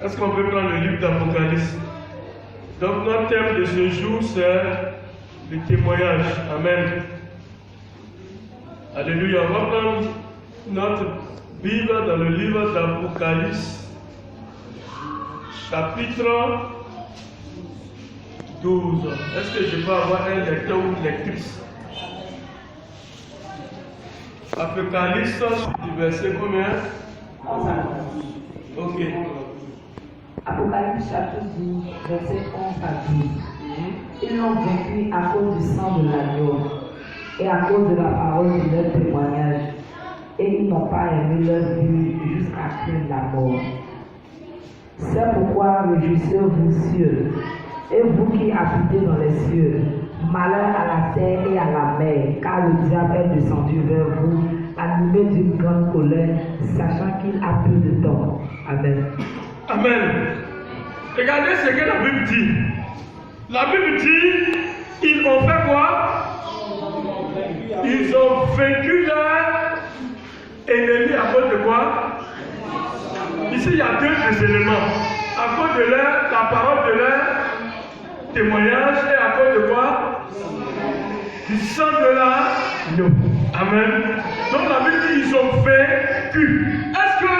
Est-ce qu'on peut prendre le livre d'Apocalypse? Donc notre thème de ce jour c'est le témoignage. Amen. Alléluia. On va prendre notre Bible dans le livre d'Apocalypse, chapitre 12. Est-ce que je peux avoir un lecteur ou une lectrice? Apocalypse, du verset combien? Ok. Apocalypse chapitre 12, verset 11 à 12. Ils l'ont vaincu à cause du sang de l'agneau et à cause de la parole de leur témoignage. Et ils n'ont pas aimé leur vie jusqu'à craindre la mort. C'est pourquoi réjouissez-vous cieux, et vous qui habitez dans les cieux, malheur à la terre et à la mer, car le diable est descendu vers vous, animé d'une grande colère, sachant qu'il a peu de temps. Amen. Amen. Regardez ce que la Bible dit. La Bible dit, ils ont fait quoi? Ils ont vaincu leur ennemi à cause de quoi? Ici, il y a deux éléments. À cause de la parole de leur témoignage et à cause de quoi? Du sang de l'agneau. Amen. Donc la Bible dit, ils ont vaincu. Est-ce que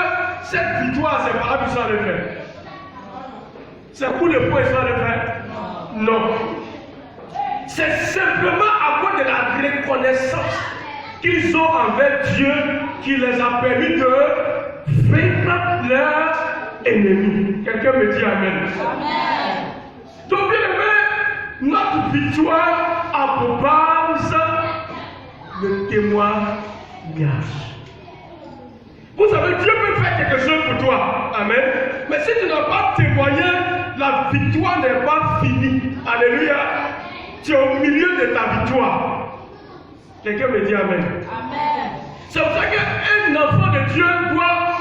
cette victoire, c'est par du sang de frère? C'est pour le point sang de frère? Non. C'est simplement à cause de la reconnaissance qu'ils ont envers Dieu qui les a permis de vaincre leurs ennemis. Quelqu'un me dit Amen. Amen. Donc, bien aimé, notre victoire approbase le témoignage. Vous savez, Dieu peut faire quelque chose pour toi. Amen. Mais si tu n'as pas témoigné, la victoire n'est pas finie. Alléluia. Tu es au milieu de ta victoire. Quelqu'un me dit Amen. Amen. C'est pour ça qu'un enfant de Dieu doit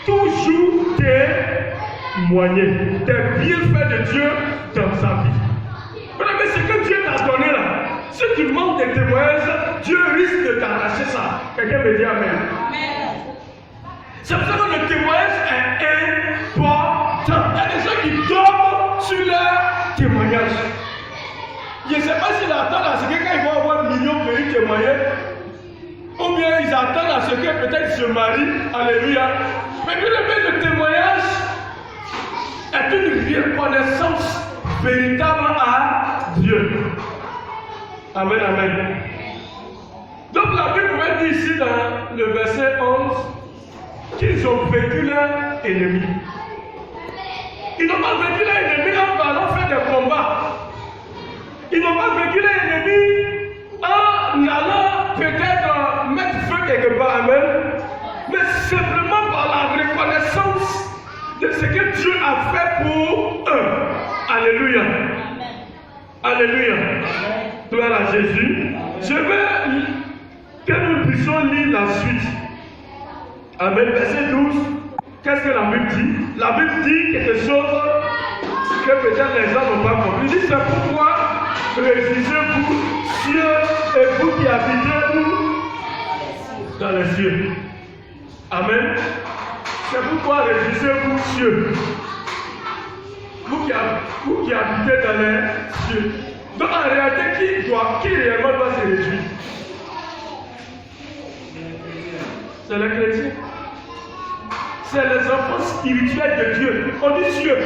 toujours témoigner des bienfaits de Dieu dans sa vie. Mais ce que Dieu t'a donné là, si tu manques de témoignages, Dieu risque de t'arracher ça. Quelqu'un me dit Amen. Amen. C'est pour ça que le témoignage est important. Il y a des gens qui dorment sur leur témoignage. Je ne sais pas s'ils attendent à ce que quand ils vont avoir un million de pays témoigner, ou bien ils attendent à ce que peut-être ils se marient. Alléluia. Mais le témoignage est une reconnaissance véritable à Dieu. Amen, amen. Donc la Bible dit ici dans le verset 11 qu'ils ont vaincu leur ennemi. Ils n'ont pas vaincu leur ennemi en allant faire des combats. Ils n'ont pas vaincu leur ennemi en allant peut-être mettre feu quelque part, amen. Mais simplement par la reconnaissance de ce que Dieu a fait pour eux. Alléluia. Alléluia. Gloire à Jésus. Je veux que nous puissions lire la suite. Amen. Verset 12. Qu'est-ce que la Bible dit? La Bible dit quelque chose que peut-être les gens n'ont pas compris. Il dit c'est pourquoi réjouissez-vous, cieux, et vous qui habitez où? Dans les cieux. Amen. C'est pourquoi réjouissez-vous, cieux. Vous qui habitez dans les cieux. Donc en réalité, qui réellement doit se réjouir? C'est les chrétiens. C'est les enfants spirituels de Dieu. On dit cieux.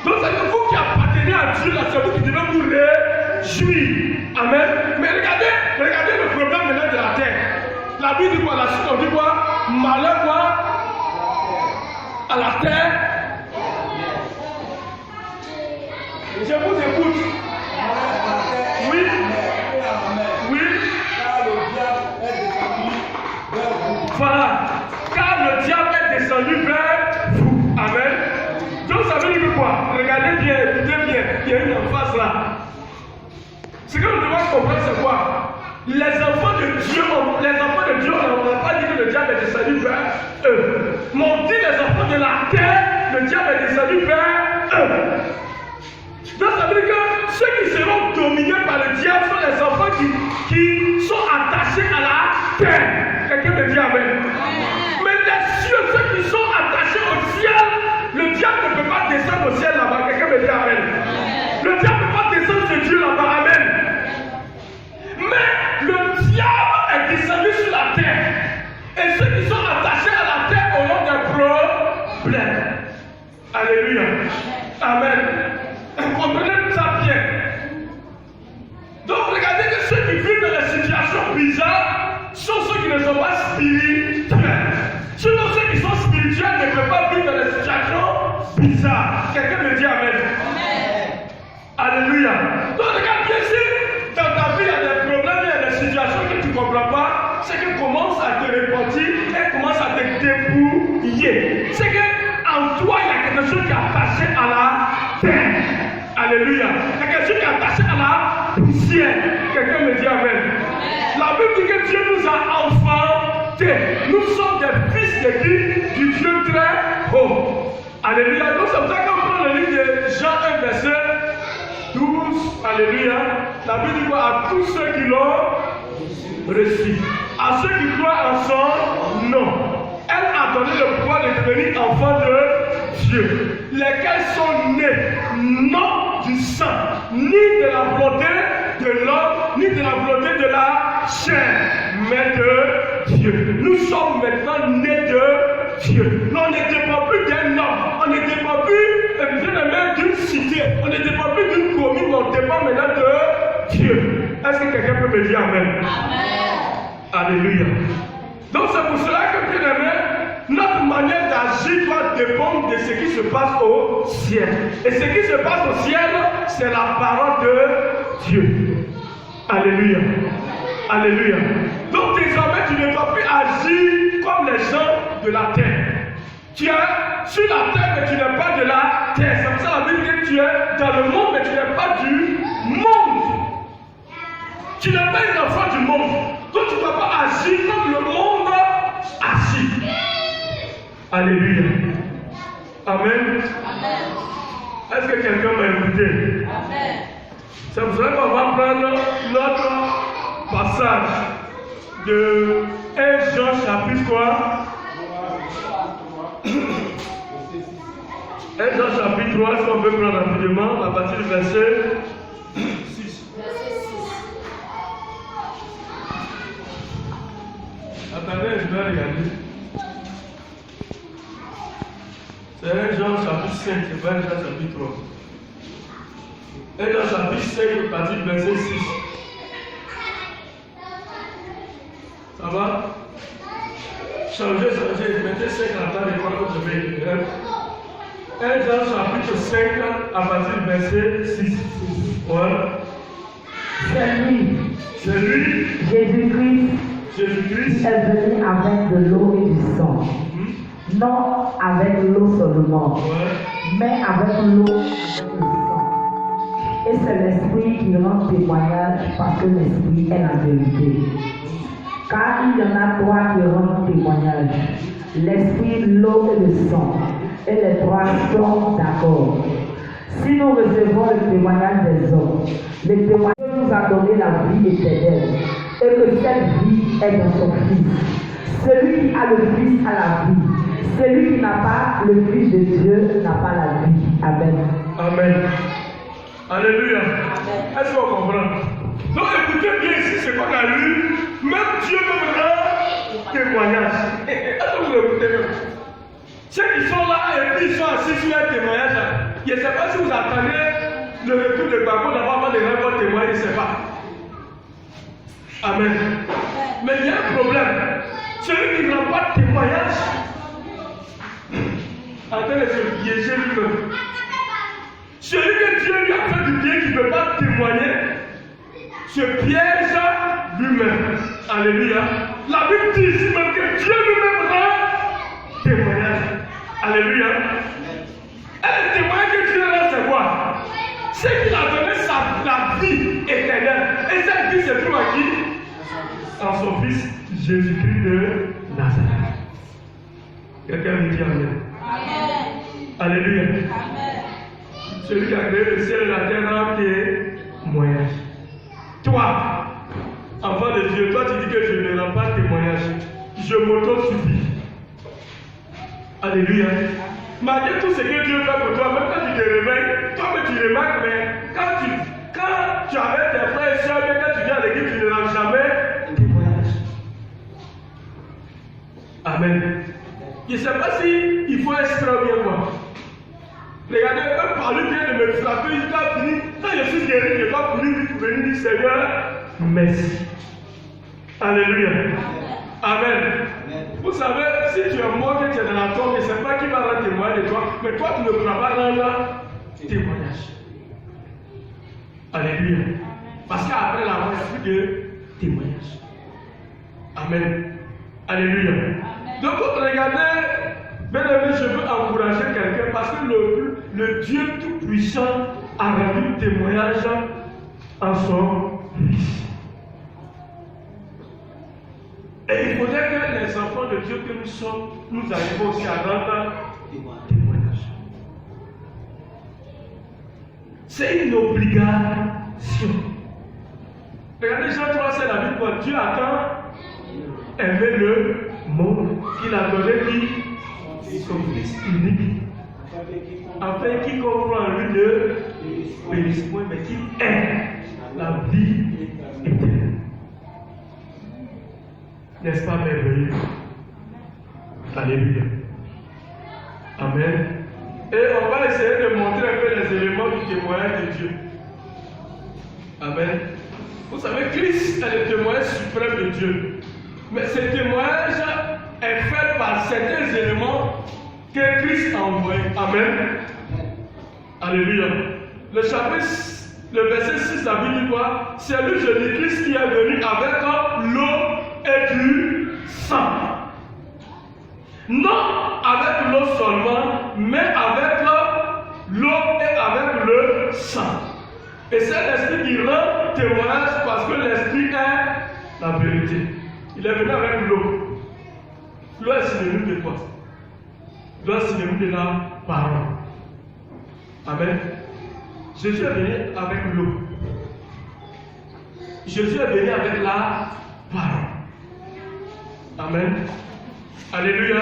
Donc c'est que vous qui appartenez à Dieu, là, c'est vous qui devez vous réjouir. Amen. Mais regardez le problème maintenant de la terre. La Bible dit quoi? La suite on dit quoi? Malheur quoi? À la terre. Je vous écoute. Oui. Oui. Voilà. Car le diable est descendu vers vous. Amen. Donc ça veut dire quoi? Regardez bien, écoutez bien. Il y a une emphase là. Ce que nous devons comprendre, c'est quoi? Les enfants de Dieu, on n'a pas dit que le diable est descendu vers eux. Mais on dit les enfants de la terre, le diable est descendu vers eux. Donc ça veut dire que ceux qui seront dominés par le diable sont les enfants qui sont attachés à la terre. Quelqu'un me dit Amen. Mais les cieux, ceux qui sont attachés au ciel, Alléluia. Amen. Comprenez ça bien. Donc regardez que ceux qui vivent dans des situations bizarres sont ceux qui ne sont pas spirituels. Sinon ceux qui sont spirituels ne peuvent pas vivre dans des situations bizarres. Quelqu'un me dit Amen. Alléluia. Donc regarde bien si dans ta vie il y a des problèmes, il y a des situations que tu ne comprends pas, c'est que commence à te repentir et commence à te débrouiller. C'est que en toi il y a quelque chose qui est attaché à la terre. Alléluia. Il y a quelque chose qui est attaché à la poussière. Quelqu'un me dit Amen. La Bible dit que Dieu nous a enfantés. Nous sommes des fils de qui? Du Dieu très haut. Alléluia. Donc c'est pour ça qu'on prend le livre de Jean 1 verset 12. Alléluia. La Bible dit quoi? À tous ceux qui l'ont reçu. À ceux qui croient en son nom. Elle a donné le pouvoir de devenir enfant de Dieu. Lesquels sont nés non du sang, ni de la volonté de l'homme, ni de la volonté de la chair, mais de Dieu. Nous sommes maintenant nés de Dieu. Nous, on ne dépend plus d'un homme, on ne dépend plus d'une cité, on ne dépend plus d'une commune, mais on dépend maintenant de Dieu. Est-ce que quelqu'un peut me dire Amen? Amen. Alléluia. Donc c'est pour cela que, bien aimé, notre manière d'agir doit dépendre de ce qui se passe au ciel. Et ce qui se passe au ciel, c'est la parole de Dieu. Alléluia. Alléluia. Donc désormais, tu ne dois plus agir comme les gens de la terre. Tu es sur la terre, mais tu n'es pas de la terre. C'est pour ça la Bible dit que tu es dans le monde, mais tu n'es pas du monde. Tu n'es pas un enfant du monde. Donc tu ne dois pas agir comme le monde agit. Alléluia. Amen. Est-ce que quelqu'un m'a écouté? Amen. C'est pour cela qu'on va prendre notre passage de 1 Jean chapitre quoi? 1 Jean chapitre 3, si on peut prendre rapidement, à partir du verset 6. Attendez, je vais regarder. C'est 1 Jean chapitre 5, c'est pas 1 Jean chapitre 3. 1 Jean chapitre 5, à partir du verset 6. Ça va? Changez, mettez 5 en temps et quand je vais écrire. 1 Jean chapitre 5, à partir du verset 6. Voilà. C'est lui, Jésus-Christ, est venu avec de l'eau et du sang. Non avec l'eau seulement, mais avec l'eau et le sang. Et c'est l'Esprit qui rend témoignage parce que l'Esprit est la vérité. Car il y en a trois qui rendent témoignage: l'Esprit, l'eau et le sang. Et les trois sont d'accord. Si nous recevons le témoignage des hommes, le témoignage nous a donné la vie éternelle, et que cette vie est dans son Fils. Celui qui a le Fils a la vie. Celui qui n'a pas le Fils de Dieu n'a pas la vie. Amen. Amen. Alléluia. Est-ce qu'on comprend? Donc écoutez bien ici ce qu'on a lu. Même Dieu nous rend témoignage. Est-ce que vous écoutez bien? Ceux qui sont là et puis ils sont assis sur un témoignage, je ne sais pas si vous attendez le retour de Bako d'avoir de rendre votre témoignage, je ne sais pas. Amen. Mais il y a un problème. Celui qui ne rend pas de témoignage, en train de se piéger lui-même. Celui que Dieu lui a fait du bien qui ne peut pas témoigner, se piège lui-même. Alléluia. La Bible dit ici même que Dieu lui-même rend témoignage. Alléluia. Et le témoignage que Dieu rend, c'est quoi? C'est qu'il a donné la vie éternelle. Et cette vie se trouve à qui? En son Fils Jésus-Christ de Nazareth. Quelqu'un me dit Amen. Amen. Alléluia. Amen. Celui qui a créé le ciel et la terre rend témoignage. Toi, enfant de Dieu, toi tu dis que je ne rends pas témoignage. Je m'auto-suffis. Alléluia. Malgré tout ce que Dieu fait pour toi, même quand tu te réveilles, toi tu remarques, mais quand tu avais tes frères et soeurs, même quand tu viens à l'église, tu ne rends jamais témoignage. Amen. Je ne sais pas si il faut extraire bien quoi. Regardez, un parler vient de me frapper, il doit finir. Quand je suis guéri, je dois venir dire Seigneur, merci. Alléluia. Amen. Vous savez, si tu es mort et tu es dans la tombe, je ne sais pas qui va rendre témoignage de toi, mais toi tu ne pourras pas rendre témoignage. Alléluia. Parce qu'après la mort, il n'y a plus de témoignage. Amen. Alléluia. Donc regardez, bien aimé, je veux encourager quelqu'un parce que le Dieu Tout-Puissant a rendu témoignage en son Fils. Et il faudrait que les enfants de Dieu que nous sommes, nous arrivons aussi à rendre témoignage. C'est une obligation. Regardez Jean 3, c'est la Bible quoi. Dieu a tant aimé le monde qu'il a donné qui son Fils unique. Afin qu'il comprenne lui ne périsse point, mais qu'il ait la vie éternelle. N'est-ce pas merveilleux? Alléluia. Amen. Et on va essayer de montrer un peu les éléments du témoignage de Dieu. Amen. Vous savez, Christ est le témoignage suprême de Dieu. Mais ce témoignage est fait par certains éléments que Christ a envoyés. Amen. Alléluia. Le verset 6, la Bible dit quoi? C'est lui, Jésus-Christ, qui est venu avec l'eau et du sang. Non avec l'eau seulement, mais avec l'eau et avec le sang. Et c'est l'esprit qui rend témoignage parce que l'esprit est la vérité. Il est venu avec l'eau. L'eau est synonyme de quoi? L'eau est synonyme de la parole. Amen. Jésus est venu avec l'eau. Jésus est venu avec la parole. Amen. Alléluia.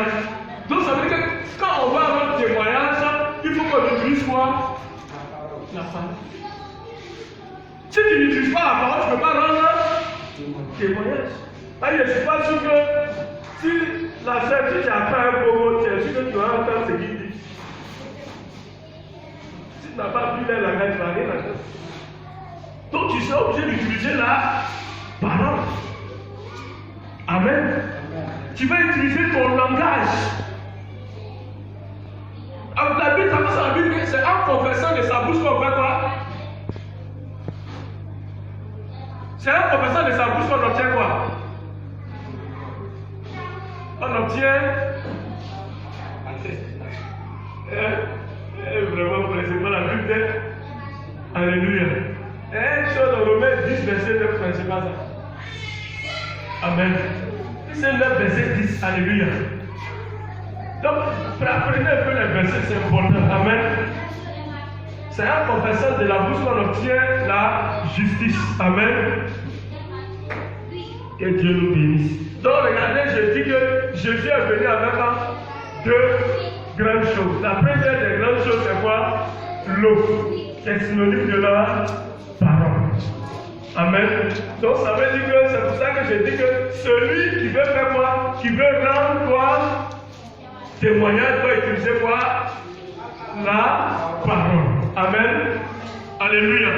Donc ça veut dire que quand on va avoir un témoignage, il faut qu'on utilise quoi? La parole. Si tu n'utilises pas la parole, tu ne peux pas rendre témoignage. Je ne suis pas sûr que si la sœur qui a fait un beau mot, tu es sûr que tu vas entendre ce qu'il dit. Si tu n'as pas pris la main, tu vas rien entendre. Donc tu seras obligé d'utiliser la parole. Amen. Tu vas utiliser ton langage. Alors la Bible, c'est en confessant de sa bouche qu'on fait quoi? C'est en confessant de sa bouche qu'on obtient quoi? On obtient. Vraiment, c'est pas la Bible. Alléluia. Et chose dans Romains 10, verset 9, c'est pas ça. Amen. C'est le verset 10. Alléluia. Donc, apprenez un peu les versets, c'est important. Amen. C'est en confessant de la bouche qu'on obtient la justice. Amen. Que Dieu nous bénisse. Donc, regardez, je dis que Jésus est venu avec deux grandes choses. La première des grandes choses, c'est quoi? L'eau. C'est synonyme de la parole. Amen. Donc, ça veut dire que c'est pour ça que je dis que celui qui veut faire quoi? Qui veut rendre quoi? Témoignage doit utiliser quoi? La parole. Amen. Alléluia.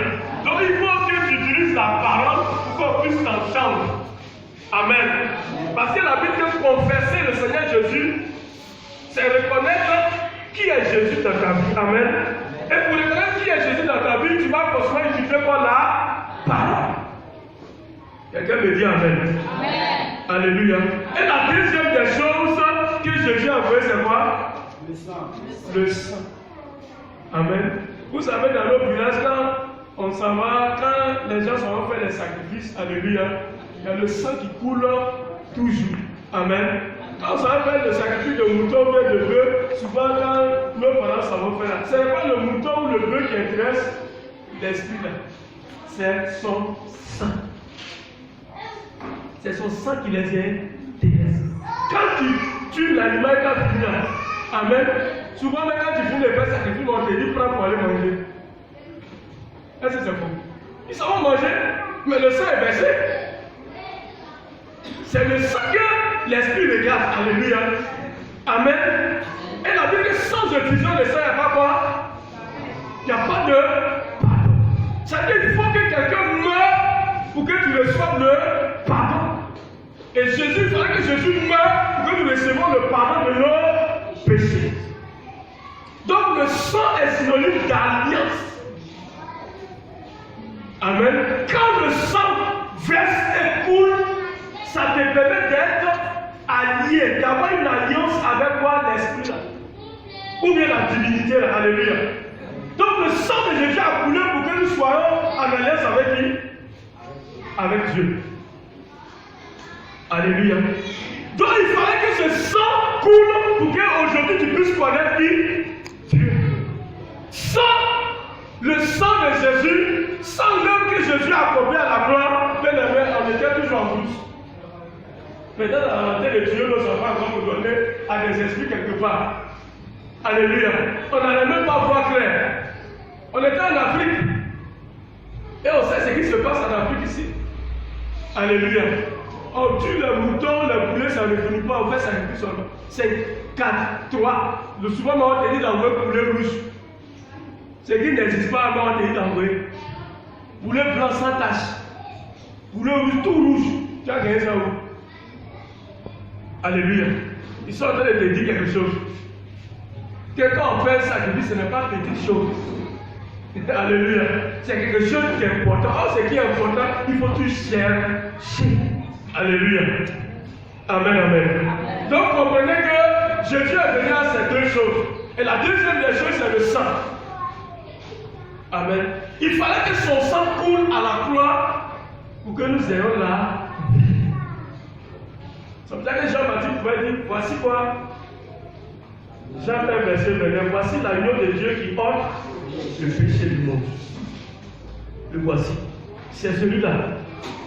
Donc, il faut que tu utilises la parole pour qu'on puisse t'entendre. Amen. Parce que la Bible dit confesser le Seigneur Jésus, c'est reconnaître qui est Jésus dans ta vie. Amen. Et pour reconnaître qui est Jésus dans ta vie, tu vas forcément utiliser quoi? La parole. Quelqu'un me dit Amen. Amen. Alléluia. Et la deuxième des choses que Jésus a envoyé, c'est quoi? Le sang. Le sang. Amen. Vous savez, dans nos villages, quand on s'en va, quand les gens s'en vont faire les sacrifices, alléluia, il y a le sang qui coule toujours. Amen. Quand on s'en va faire le sacrifice de mouton ou de bœuf, souvent quand nos parents s'en vont faire, ce n'est pas le mouton ou le bœuf qui intéresse l'esprit là. C'est son sang. C'est son sang qui les intéresse. Quand tu tues l'animal, quand tu finis, amen. Souvent, même quand tu finis de faire sacrifice, on te dit prends pour aller manger. Est-ce que c'est faux? Ils s'en vont manger, mais le sang est versé. C'est le sang que l'esprit regarde. Alléluia. Amen. Et la Bible dit que sans effusion, le sang n'est pas quoi? de pardon. C'est-à-dire qu'il faut que quelqu'un meure pour que tu reçoives le pardon. Et Jésus, il fallait que Jésus meure pour que nous recevions le pardon de nos péchés. Donc le sang est synonyme d'alliance. Amen. Quand le sang verse et coule, ça te permet d'être allié, d'avoir une alliance avec quoi? L'esprit là. Ou bien la divinité là. Alléluia. Donc le sang de Jésus a coulé pour que nous soyons en alliance avec qui? Avec Dieu. Alléluia. Donc il fallait que ce sang coule pour qu'aujourd'hui tu puisses connaître qui? Dieu. Sans le sang de Jésus, sans l'œuvre que Jésus a accompli à la croix, bien aimé, on était toujours en douce. Maintenant, dans la volonté de Dieu, nos enfants vont nous donner à des esprits quelque part. Alléluia. On n'allait même pas voir clair. On était en Afrique. Et on sait ce qui se passe en Afrique ici. Alléluia. On tue les moutons, les poulets, ça ne finit pas. On fait sacrifice seulement. C'est 4, 3. Le souvent, on te dit d'envoyer poulet rouge. Ce qui n'existe pas, on te dit d'envoyer. Poulet blanc sans tache. Poulet rouge, tout rouge. Tu as gagné ça où? Alléluia. Ils sont en train de te dire quelque chose. Que quand on fait un sacrifice, ce n'est pas petite chose. Alléluia. C'est quelque chose qui est important. Oh, ce qui est important, il faut tout chercher. Alléluia. Amen, amen. Donc, comprenez que Jésus est venu à ces deux choses. Et la deuxième des choses, c'est le sang. Amen. Il fallait que son sang coule à la croix pour que nous ayons la vie. C'est pour ça que Jean-Baptiste pouvait dire, voici quoi? Jean 1, verset 29, voici l'agneau de Dieu qui ôte le péché du monde. Le voici. C'est celui-là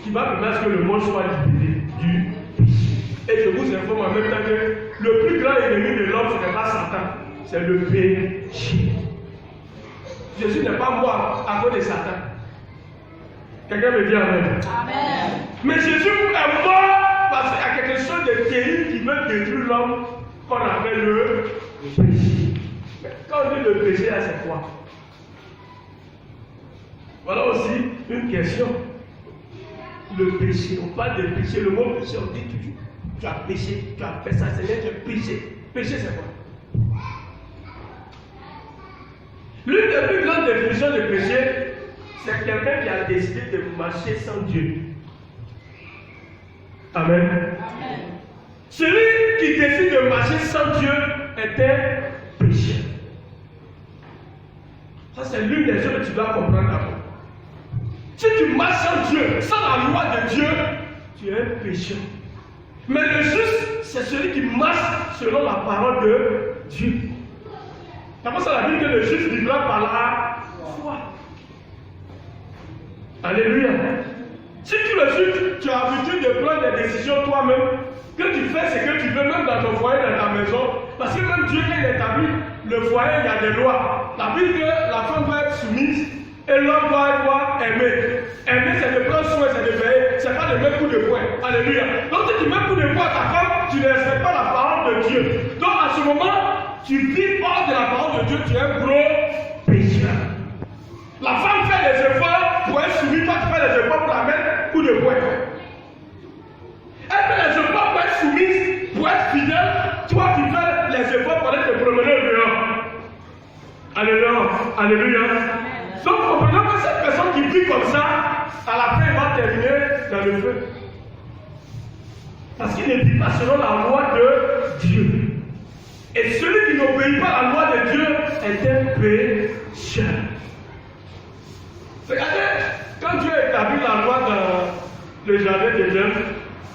qui va permettre que le monde soit libéré du péché. Et je vous informe en même temps que le plus grand ennemi de l'homme, ce n'est pas Satan, c'est le péché. Jésus n'est pas mort à cause de Satan. Quelqu'un me dit amen. Amen. Mais Jésus est mort parce qu'il y a quelque chose de terrible qui veut détruire l'homme qu'on appelle le péché. Mais quand on dit le péché, là, c'est quoi? Voilà aussi une question. Le péché, on parle de péché, le mot péché, on dit toujours, tu as péché, tu as fait ça, Seigneur, tu as péché. Péché, c'est quoi? L'une des plus grandes définitions de péché, c'est quelqu'un qui a décidé de marcher sans Dieu. Amen. Amen. Celui qui décide de marcher sans Dieu est un pécheur. Ça, c'est l'une des choses que tu dois comprendre d'abord. Si tu marches sans Dieu, sans la loi de Dieu, tu es un pécheur. Mais le juste, c'est celui qui marche selon la parole de Dieu. C'est pour ça la Bible que le juste vivra par la foi. Alléluia. Si tu le suis, tu as l'habitude de prendre des décisions toi-même, que tu fais ce que tu veux, même dans ton foyer, dans ta maison. Parce que même Dieu, quand il établit le foyer, il y a des lois. La Bible dit que la femme doit être soumise et l'homme doit aimer. Aimer, c'est de prendre soin, c'est de veiller. C'est pas de mettre coup de poing. Alléluia. Donc si tu mets coup de poing à ta femme, tu ne respectes pas la parole de Dieu. Donc à ce moment, tu vis hors de la parole de Dieu, tu es un gros pécheur. La femme fait des efforts pour être soumise, toi tu fais des efforts pour la mettre coup de poing. Elle fait les efforts pour être soumise, pour être fidèle, toi tu fais les efforts pour aller te promener dehors. Alléluia. Alléluia. Donc comprenons que cette personne qui vit comme ça, à la fin, il va terminer dans le feu. Parce qu'il ne vit pas selon la loi de Dieu. Et celui qui n'obéit pas à la loi de Dieu est un pécheur. Regardez, quand Dieu a établi la loi dans le jardin d'Éden,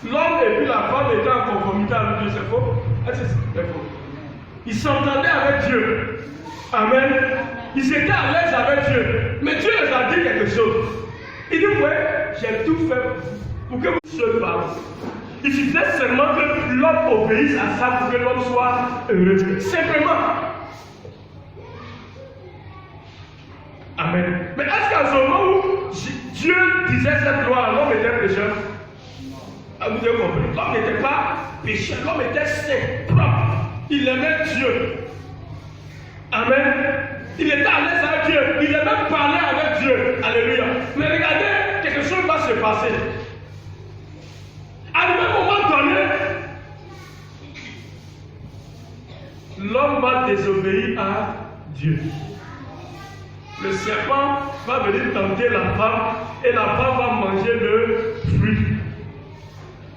l'homme et puis la femme étaient en conformité avec Dieu, c'est faux? Est-ce que c'est faux? Ils s'entendaient avec Dieu. Amen. Ils étaient à l'aise avec Dieu. Mais Dieu les a dit quelque chose. Il dit, ouais, j'ai tout fait pour que vous se parlez. Il suffisait seulement que l'homme obéisse à ça pour que l'homme soit heureux. Simplement. Amen. Mais est-ce qu'à ce moment où Dieu disait cette loi, l'homme était pécheur? Vous devez comprendre. L'homme n'était pas pécheur. L'homme était saint, propre. Il aimait Dieu. Amen. Il était à l'aise avec Dieu. Il a même parlé avec Dieu. Alléluia. Mais regardez, quelque chose va se passer. À un moment donné, l'homme va désobéir à Dieu. Le serpent va venir tenter la femme et la femme va manger le fruit.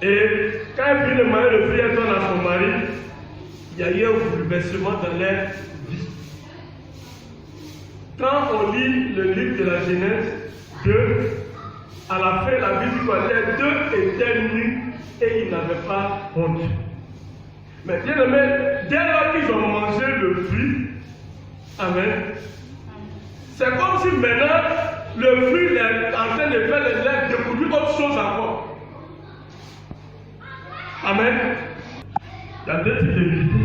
Et quand elle vit le manger le fruit, elle donne à son mari, il y a eu un bouleversement dans leur vie. Quand on lit le livre de la Genèse 2, à la fin, la Bible dit que les deux étaient nus et ils n'avaient pas honte. Mais bien aimé, dès lors qu'ils ont mangé le fruit, amen, c'est comme si maintenant le fruit est en train de faire les lèvres découvrir autre chose encore. Amen. Il y a deux types d'humilité.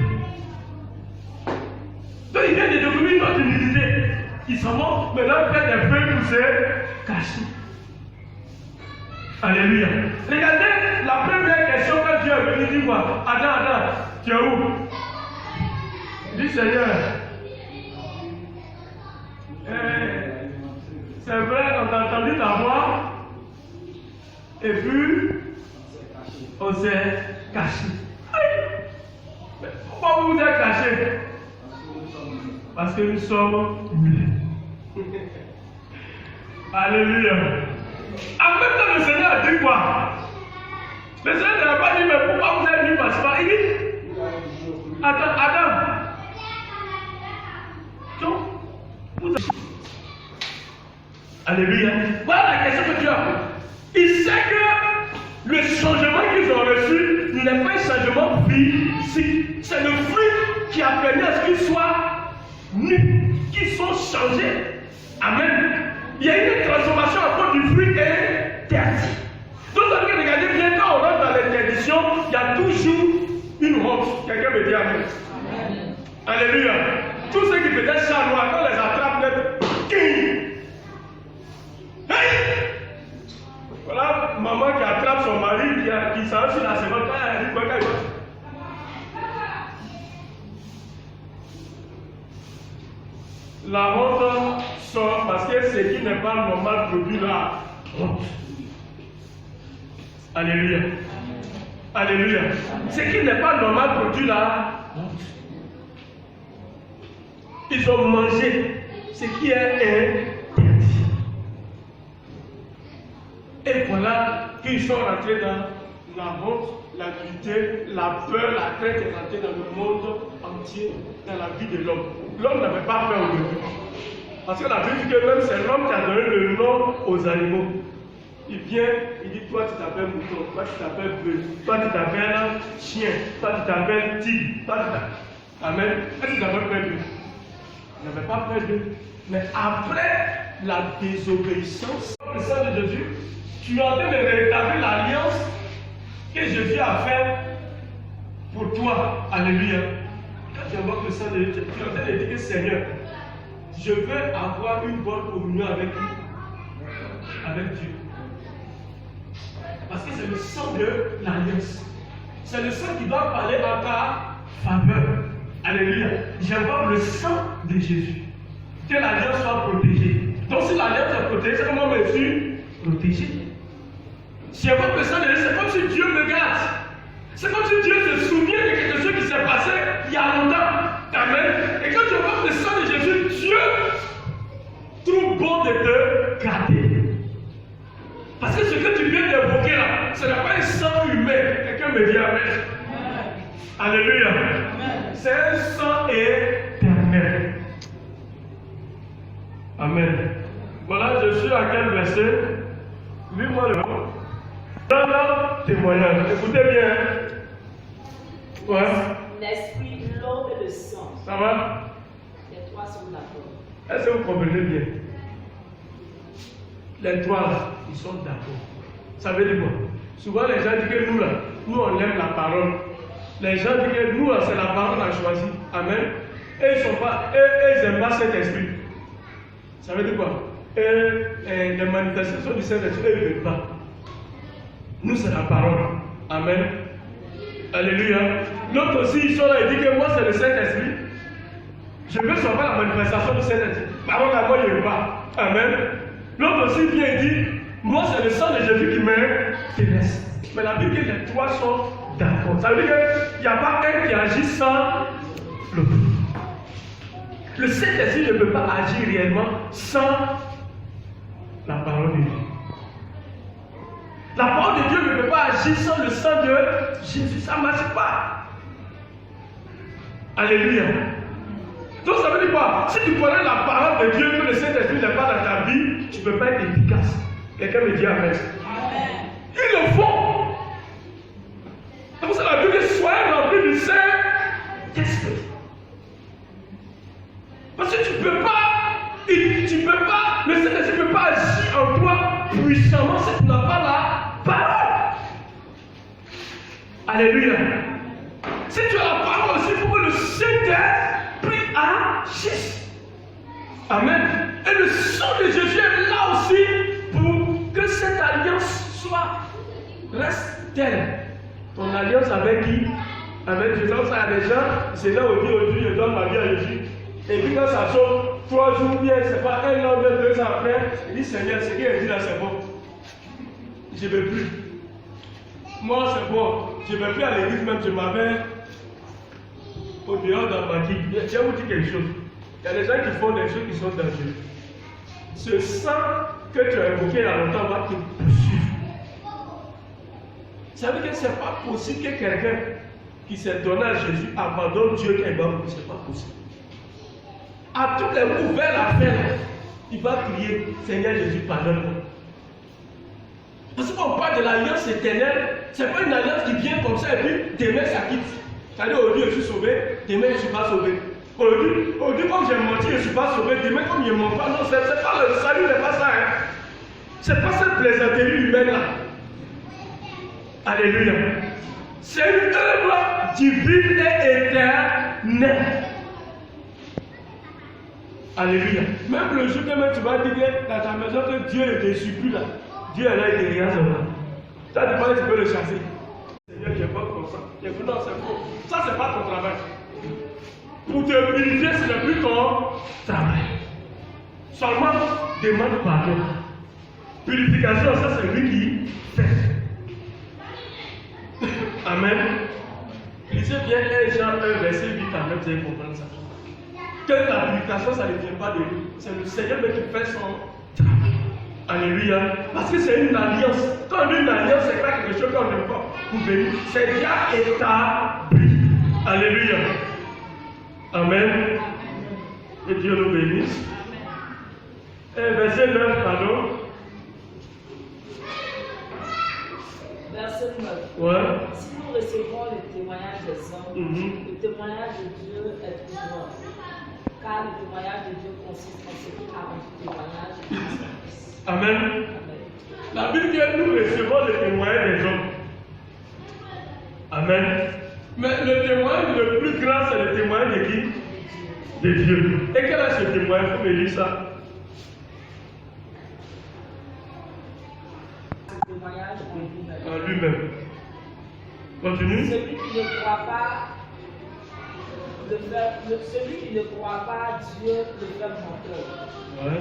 Donc il vient de découvrir notre humilité. Ils s'en vont maintenant faire des feuilles poussées cachées. Alléluia. Regardez la première question que Dieu a venu dire quoi? Adam, tu es où? Il dit Seigneur, c'est vrai, on a entendu ta voix, et puis on s'est caché. Mais pourquoi vous vous êtes caché? Parce que nous sommes humiliés. Alléluia. En même temps, le Seigneur a dit quoi? Le Seigneur n'a pas dit, mais pourquoi vous êtes venu par ça? Il dit, Adam, donc, vous avez... Alléluia. Voilà la question que Dieu a posée. Il sait que le changement qu'ils ont reçu n'est pas un changement physique. C'est le fruit qui a permis à ce qu'ils soient nus, qu'ils soient changés. Amen. Il y a une transformation à cause du fruit interdit. Donc, ça veut dire que regardez bien, quand on rentre dans l'interdiction, il y a toujours une honte. Quelqu'un me dit Amen. Alléluia. Tous ceux qui faisaient chat noir, quand on les attrape, les... Hey! Voilà maman qui attrape son mari, qui s'en sur la seconde, elle dit quoi? La honte sort parce que ce qui n'est pas normal produit la honte. Alléluia. Alléluia. Ce qui n'est pas normal produit la honte. Ils ont mangé ce qui est interdit. Et voilà qu'ils sont rentrés dans la honte, la dureté, la peur, la crainte est rentrée dans le monde entier, dans la vie de l'homme. L'homme n'avait pas peur au début. Parce que la Bible dit que même c'est l'homme qui a donné le nom aux animaux. Il vient, il dit, toi tu t'appelles mouton, toi tu t'appelles bœuf, toi tu t'appelles chien, toi tu t'appelles tigre, toi tu t'appelles... Amen. Est-ce que tu n'avais peur d'eux? Il n'avait pas peur d'eux. Mais après la désobéissance, le sang de Jésus, tu es en train de rétablir l'alliance que Jésus a faite pour toi. Alléluia. Quand tu invoques le sang de Jésus, tu es en train de dire que Seigneur, je veux avoir une bonne communion avec Dieu. Parce que c'est le sang de l'alliance. C'est le sang qui doit parler en ta faveur. Alléluia. J'invoque le sang de Jésus. Que l'alliance soit protégée. Donc si l'alliance est protégée, c'est comment je suis protégé. J'invoque le sang de Jésus, c'est comme si Dieu me garde. C'est comme si Dieu se souvient de quelque chose qui s'est passé il y a longtemps. Amen. Et quand tu invoques le sang de Jésus, Dieu trouve bon de te garder. Parce que ce que tu viens d'évoquer là, ce n'est pas un sang humain. Quelqu'un me dit Amen. Alléluia. C'est un sang éternel. Amen. Voilà, je suis à quel verset? Lis-moi le mot. Dans le témoignage. Écoutez bien. Ouais. L'esprit, l'eau et le sang. Ça va? Les trois sont d'accord. Est-ce que vous comprenez bien? Les trois là, ils sont d'accord. Ça veut dire quoi? Souvent les gens disent que nous là, nous on aime la parole. Les gens disent que nous là, c'est la parole qu'on a choisi. Amen. Et ils n'aiment pas cet esprit. Ça veut dire quoi? Les manifestations du Saint-Esprit, ils ne veulent pas. Nous, c'est la parole. Amen. Alléluia. L'autre aussi, ils sont là, ils disent que moi, c'est le Saint-Esprit. Je veux savoir la manifestation du Saint-Esprit. Par contre, moi, je ne veux pas. Amen. L'autre aussi vient et dit, moi, c'est le sang de Jésus qui m'intéresse. Mais la Bible dit que les trois sont d'accord. Ça veut dire qu'il n'y a pas un qui agit sans l'autre. Le Saint-Esprit ne peut pas agir réellement sans la parole de Dieu. La parole de Dieu ne peut pas agir sans le sang de Jésus. Ça ne marche pas. Alléluia. Donc ça veut dire quoi? Si tu connais la parole de Dieu, que le Saint-Esprit n'est pas dans ta vie, tu ne peux pas être efficace. Quelqu'un me dit Amen. Ils le font. C'est pour ça que la Bible dit soyez remplis du Saint-Esprit. Parce que tu ne peux pas, le Saint-Esprit ne peut pas agir en toi puissamment si tu n'as pas la parole. Alléluia. Si tu as la parole aussi, il faut que le Saint-Esprit agisse. Amen. Et le sang de Jésus est là aussi pour que cette alliance reste telle. Ton alliance avec qui? Avec Jésus. Ça, il y a des gens, c'est là où aujourd'hui je donne ma vie à Jésus. Et puis quand ça saute, 3 jours bien, c'est pas 1 an, 2 ans après, il dit Seigneur, ce qu'il a dit là, c'est bon. Je ne veux plus. Moi, c'est bon. Je ne vais plus à l'église, même je m'avais au dehors dans ma vie. Je vais vous dire quelque chose. Il y a des gens qui font des choses qui sont dangereuses. Ce sang que tu as évoqué il y a longtemps va te poursuivre. Ça veut dire que ce n'est pas possible que quelqu'un qui s'est donné à Jésus abandonne Dieu qu'il va. Ce n'est pas possible. À toutes les nouvelles affaires, il va crier Seigneur Jésus, pardonne-moi. Parce qu'on parle de l'alliance éternelle, ce n'est pas une alliance qui vient comme ça et puis demain ça quitte. C'est-à-dire aujourd'hui je suis sauvé, demain je ne suis pas sauvé. Aujourd'hui comme j'ai menti, je ne suis pas sauvé, demain comme je ne mens pas. Non, c'est pas le salut, n'est pas ça. Hein. C'est pas cette plaisanterie humaine là. Alléluia. C'est une œuvre divine et éternelle. Alléluia. Même le jour que tu vas dire dans ta maison que Dieu ne te supplie là, Dieu est là et derrière ça. Ça, tu peux le chasser. Seigneur, je n'ai pas comme ça. Non, c'est faux. Ça, ce n'est pas ton travail. Pour te purifier, ce n'est plus ton travail. Seulement, demande pardon. Purification, ça, c'est lui qui fait. Amen. Lisez bien 1 Jean 1, verset 8 à 9, vous allez comprendre ça. Que la purification, ça ne vient pas de lui. C'est le Seigneur qui fait son travail. Alléluia. Parce que c'est une alliance. Quand on dit une alliance, c'est pas quelque chose qu'on ne peut pas vous bénir. C'est déjà établi. Alléluia. Amen. Que Dieu nous bénisse. Et verset 9, pardon. Verset 9. Ouais. Si nous recevons le témoignage des hommes, le témoignage de Dieu est plus grand. Car le témoignage de Dieu consiste en ce qui a rendu témoignage de Christ. Amen. Amen. La Bible dit que nous recevons le témoignage des hommes. Amen. Mais le témoignage le plus grand, c'est le témoignage de qui? De Dieu. Et quel est ce témoignage? Vous me dites ça. Ce témoignage En lui-même. Continue. Celui qui ne croit pas celui qui ne croit pas Dieu le fait menteur. Ouais.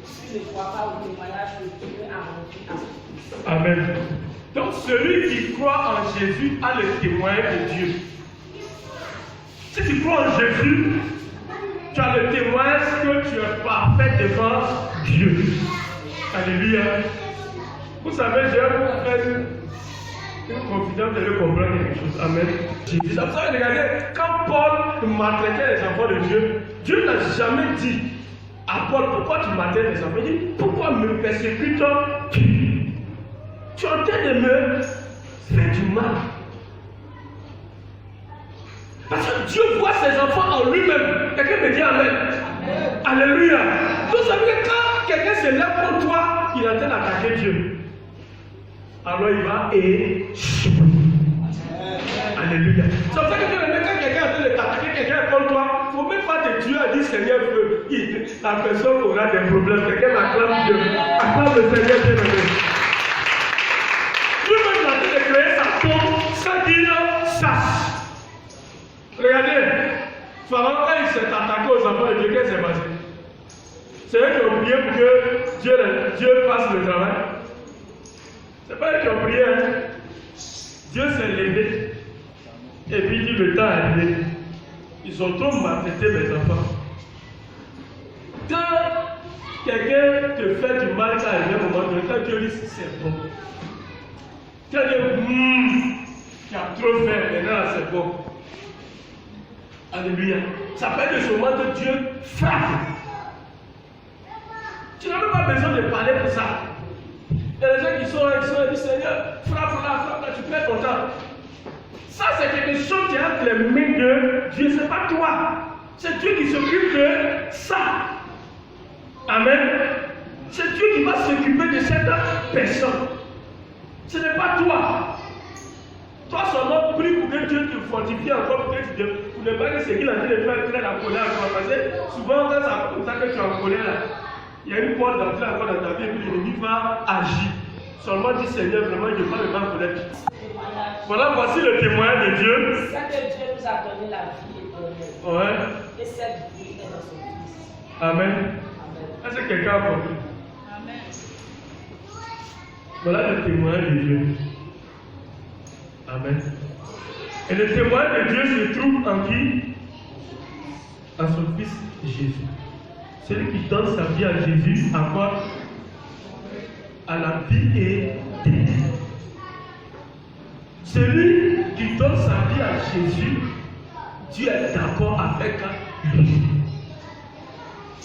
S'il ne croit pas au témoignage que Dieu a rendu à son Fils. Amen. Donc celui qui croit en Jésus a le témoignage de Dieu. Si tu crois en Jésus, tu as le témoignage que tu es parfait devant Dieu. Alléluia. Vous savez, je vais vous faire une confidence de comprendre quelque chose. Amen. Vous savez, regardez, quand Paul maltraitait les enfants de Dieu, Dieu n'a jamais dit à Paul, pourquoi tu maltraites les enfants? Il dit, pourquoi me persécutes-tu? Tu es en train de me faire du mal. Parce que Dieu voit ses enfants en lui-même. Quelqu'un me dit Amen. Amen. Alléluia. Donc ça veut dire que quand quelqu'un se lève contre toi, il est en train d'attaquer Dieu. Alors il va échouer. Alléluia. C'est pour ça que quand quelqu'un est en train de t'attaquer, quelqu'un contre toi, il ne faut même pas te tuer à dire Seigneur, la personne aura des problèmes. Quelqu'un acclame Dieu. Acclame le Seigneur Dieu. Lui-même il est en train de créer sa tombe sans qu'il sache. Regardez, Pharaon, quand il s'est attaqué aux enfants de Dieu, qu'est-ce qui s'est passé? C'est eux qui ont prié pour que Dieu fasse le travail. C'est pas eux qui ont prié. Hein? Dieu s'est levé. Et puis il dit le temps est arrivé. Ils ont trop maltraité mes enfants. Quand quelqu'un te fait du mal, ça arrive à un moment donné, quand Dieu dit c'est bon. Quand Dieu dit tu as trop fait, maintenant c'est bon. Alléluia. Ça fait de ce moment que Dieu frappe. Tu n'as même pas besoin de parler pour ça. Il y a des gens qui sont là, qui disent Seigneur, frappe là, tu peux être content. Ça, c'est quelque chose qui est entre les mains de Dieu, ce n'est pas toi. C'est Dieu qui s'occupe de ça. Amen. C'est Dieu qui va s'occuper de cette personne. Ce n'est pas toi. Toi seulement prie pour que Dieu te fortifie encore, pour ne pas que ce qu'il a dit de faire traîner la colère encore. Parce que souvent, quand c'est comme ça que tu es en colère, là, il y a une porte d'entrée encore dans ta vie et puis l'ennemi va agir. Seulement dis Seigneur, vraiment, je ne vais pas me faire colère. Voilà, voici le témoignage de Dieu. C'est que Dieu nous a donné la vie éternelle. Ouais. Et cette vie est dans son Fils. Amen. Amen. Est-ce que quelqu'un a compris? Amen. Voilà le témoignage de Dieu. Amen. Et le témoignage de Dieu se trouve en qui? En son Fils Jésus. Celui qui donne sa vie à Jésus, à quoi? À la vie éternelle. Celui qui donne sa vie à Jésus, Dieu est d'accord avec lui.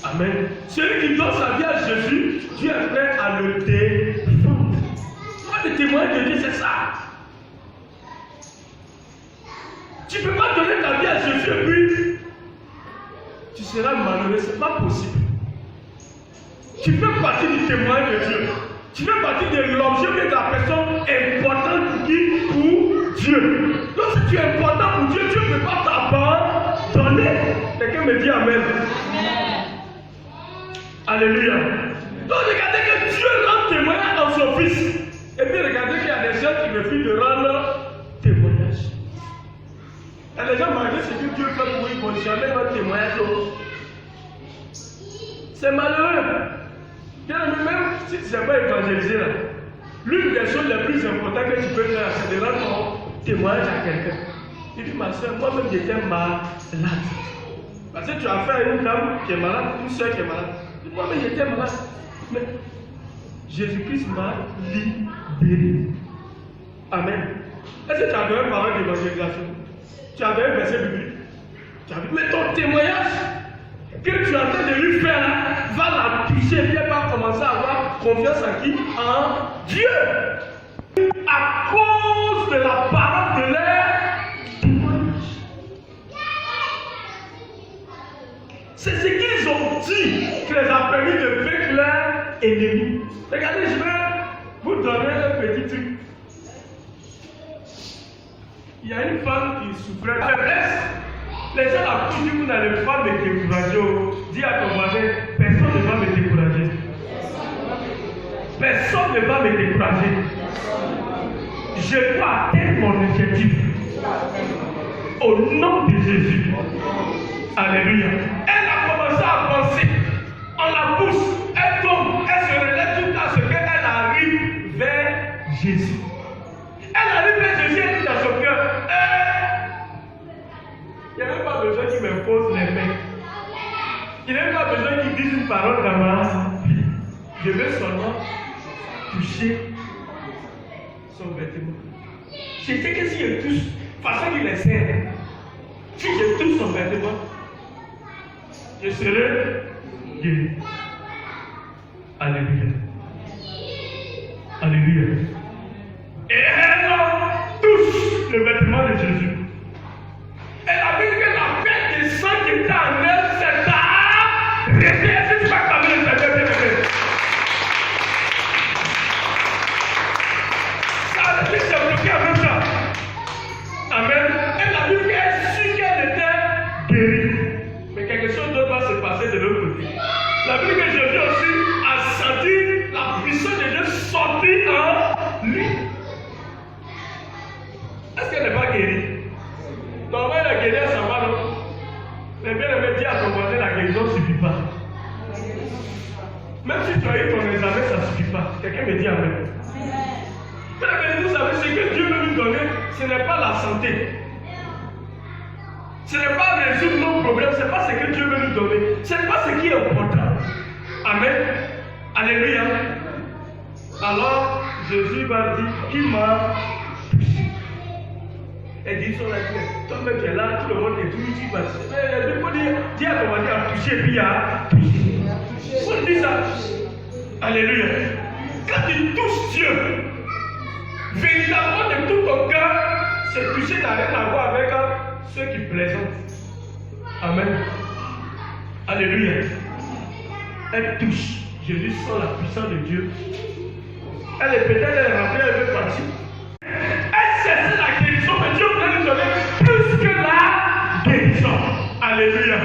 Amen. Celui qui donne sa vie à Jésus, Dieu est prêt à le défendre. Moi, le témoignage de Dieu, c'est ça. Tu ne peux pas donner ta vie à Jésus et puis tu seras malheureux. Ce n'est pas possible. Tu fais partie du témoignage de Dieu. Tu fais partie de l'objet de la personne importante pour qui? Pour Dieu. Lorsque tu es important pour Dieu, Dieu ne peut pas t'abandonner. Quelqu'un me dit Amen. Amen. Alléluia. Donc regardez que Dieu rend témoignage dans son Fils. Et puis regardez qu'il y a des gens qui refusent de rendre témoignage. Il y a des gens malgré ce que Dieu fait pour eux, ils ne vont jamais rendre témoignage. C'est malheureux. Même si tu ne sais pas évangéliser là, l'une des choses les plus importantes que tu peux faire, c'est de rendre ton témoignage à quelqu'un. Tu dis, ma soeur, moi-même j'étais malade. Parce que tu as affaire à une dame qui est malade, une soeur qui est malade. Moi-même j'étais malade. Mais Jésus-Christ m'a libéré. Amen. Est-ce que tu avais une parole d'évangélisation? Tu avais un verset biblique? Mais ton témoignage que tu es en train de lui faire là, va la toucher et elle va commencer à avoir confiance en qui? En Dieu. À cause de la parole de leur témoignage. C'est ce qu'ils ont dit qui les a permis de vaincre leurs ennemis. Regardez, je vais vous donner un petit truc. Il y a une femme qui souffrait de faiblesse. Les gens accusent vous n'allez pas me décourager. Dis à ton voisin, personne ne va me décourager. Personne ne va me décourager. Je dois atteindre mon objectif. Au nom de Jésus. Alléluia. Elle a commencé à penser. On la pousse. Elle tombe. Elle se relève tout à ce qu'elle arrive vers Jésus. Elle arrive vers Jésus et dit dans son cœur, il n'y a même pas besoin qu'il me pose les mains. Il n'y a même pas besoin qu'il dise une parole dans ma vie. Je veux seulement toucher son vêtement. Je sais que si je touche, façon qu'il est serre, si je touche son vêtement, je serai guéri. Alléluia. Alléluia. Et elle touche le vêtement de Jésus. Elle a vu que la paix des sang qui était en elle s'est arrêtée. Est-ce que tu vas parler de cette paix? Ça a été développé avec ça. Amen. Elle a vu qu'elle sut qu'elle était guérie. Mais quelque chose d'autre va se passer de l'autre côté. La Bible que Jésus aussi a senti la puissance de Dieu sortir en lui. Est-ce qu'elle n'est pas guérie? Normalement, elle a guéri à sa main, non? dire à ton voisin, la guérison ne suffit pas. Même si tu as eu ton examen, ça ne suffit pas. Quelqu'un me dit amen. Mais vous savez, ce que Dieu veut nous donner, ce n'est pas la santé. Ce n'est pas résoudre nos problèmes, ce n'est pas ce que Dieu veut nous donner. Ce n'est pas ce qui est important. Amen. Alléluia. Alors, Jésus va dire, qui m'a touché? Elle dit, sur la terre, toi-même tu es là, tout le monde est touché, tu vas toucher. Mais il faut dire à ton mari à toucher, puis à toucher. Il faut dire ça. Alléluia. Quand tu touches Dieu, véritablement de tout ton cœur, ce toucher n'a rien à voir avec ceux qui plaisantent. Amen. Alléluia. Elle touche. Jésus sent la puissance de Dieu. Elle est peut-être rentrée, elle veut partir. Elle cesse la guérison, mais Dieu voulait lui donner plus que la guérison. Alléluia.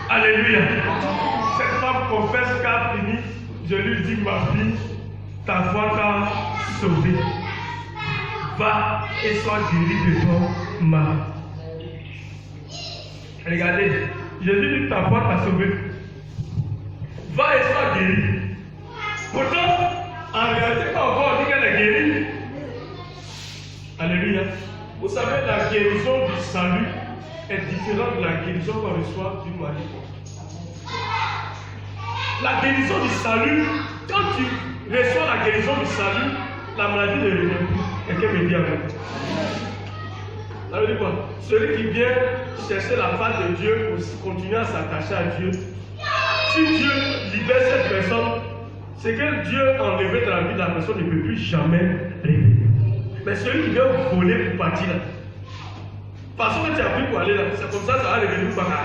Alléluia. Cette femme confesse qu'a fini. Je lui dis, ma fille, ta foi t'a sauvée. Va et sois guérie de ton mal. Regardez, Jésus dit, ta foi t'a sauvée. Va et sois guérie. Pourtant, en réalité, quand on dit qu'elle est guérie, alléluia. Vous savez, la guérison du salut est différente de la guérison qu'on reçoit du mari. La guérison du salut, quand tu reçois la guérison du salut, la maladie ne revient plus. Quelqu'un me dit avec. Ça veut dire quoi? Celui qui vient chercher la face de Dieu pour continuer à s'attacher à Dieu, si Dieu libère cette personne, c'est que Dieu enlevé dans la vie de la personne ne peut plus jamais rêver. Mais celui qui vient voler pour partir là, parce que tu as pris pour aller là, c'est comme ça va revenir par là.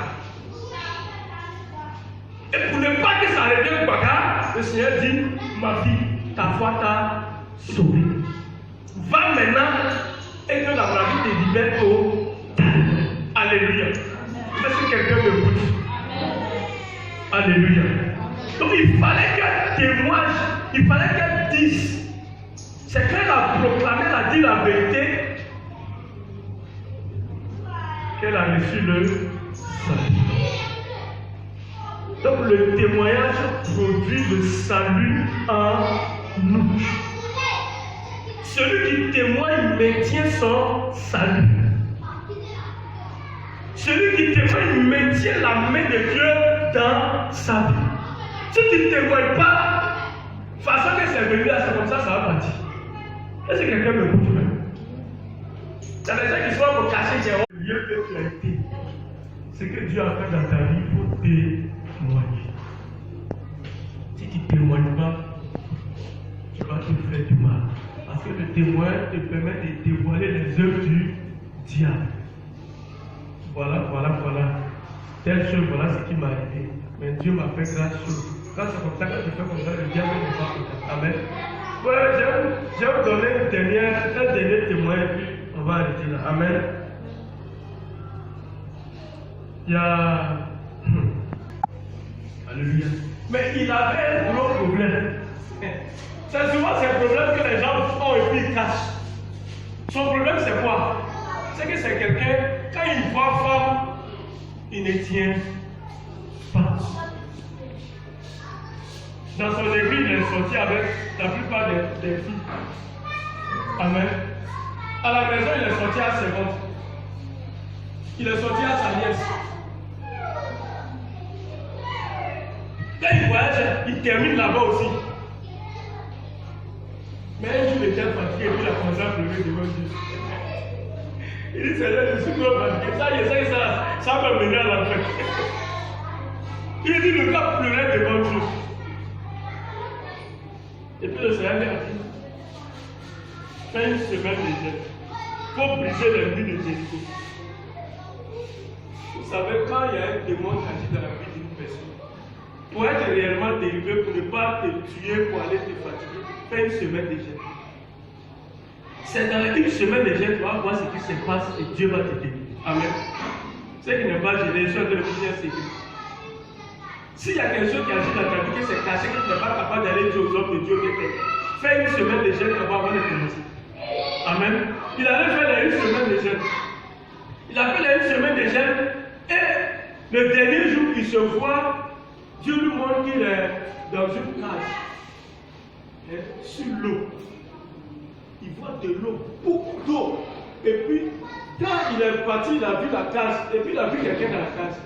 Et pour ne pas que ça revienne au bagarre, le Seigneur dit, ma fille, ta foi t'a sauvée. Va maintenant et que la maladie te libère totalement. Alléluia. Est-ce que quelqu'un me écoute? Alléluia. Donc il fallait qu'elle témoigne, il fallait qu'elle dise. C'est qu'elle a proclamé, elle a dit la vérité, qu'elle a reçu le salut. Donc le témoignage produit le salut en nous. Celui qui témoigne maintient son salut. Celui qui témoigne maintient la main de Dieu dans sa vie. Si tu ne témoignes pas, façon que c'est venu là, c'est comme ça va partir. Est-ce que quelqu'un me écoute même? Il y a des gens qui sont pour cacher le lieu que tu as été. Ce que Dieu a fait dans ta vie, il faut témoigner. Si tu ne témoignes pas, tu vas te faire du mal. Parce que le témoin te permet de dévoiler les œuvres du diable. Voilà. Telle chose, voilà ce qui m'est arrivé. Mais Dieu m'a fait grâce chose. Quand c'est comme ça, quand tu fais comme ça, le diable n'est pas content. Amen. Voilà, je vais vous donner un dernier témoin et puis on va arrêter là. Amen. Il y a. Alléluia. Mais il avait un gros problème. C'est souvent ces problèmes que les gens ont et puis ils cachent. Son problème, c'est quoi? C'est que c'est quelqu'un, quand il voit femme, il ne tient pas. Dans son église, il est sorti avec la plupart des filles. Amen. À la maison, il est sorti à ses ventes. Il est sorti à sa nièce. Quand il voyage, il termine là-bas aussi. Mais un jour, il était fatigué, puis il a commencé à pleurer devant Dieu. Il dit, Seigneur, je suis trop fatigué. Ça, je sais que ça va mener à la fête. Il dit, le gars pleurait devant Dieu. Et puis le Seigneur lui a dit, fais une semaine de jeûne. Il faut briser les murs de Jéricho. Vous savez, quand il y a un démon qui agit dans la vie d'une personne, pour être réellement délivré, pour ne pas te tuer, pour aller te fatiguer, fais une semaine de jeûne. C'est dans une semaine de jeûne, tu vas voir ce qui se passe et Dieu va te délivrer. Amen. Ceux qui n'ont pas gêné, sont de le dire c'est que s'il y a quelque chose qui agit dans ta vie, que c'est caché, que tu n'es pas capable d'aller dire aux hommes de Dieu, fais une semaine de jeûne avant de commencer. Amen. Il allait faire une semaine de jeûne. Il a fait une semaine de jeûne et Le dernier jour, il se voit, Dieu lui montre qu'il est dans une cage, hein, sur l'eau. Il voit de l'eau, beaucoup d'eau. Et puis, quand il est parti, il a vu la cage, et puis il a vu quelqu'un dans la cage.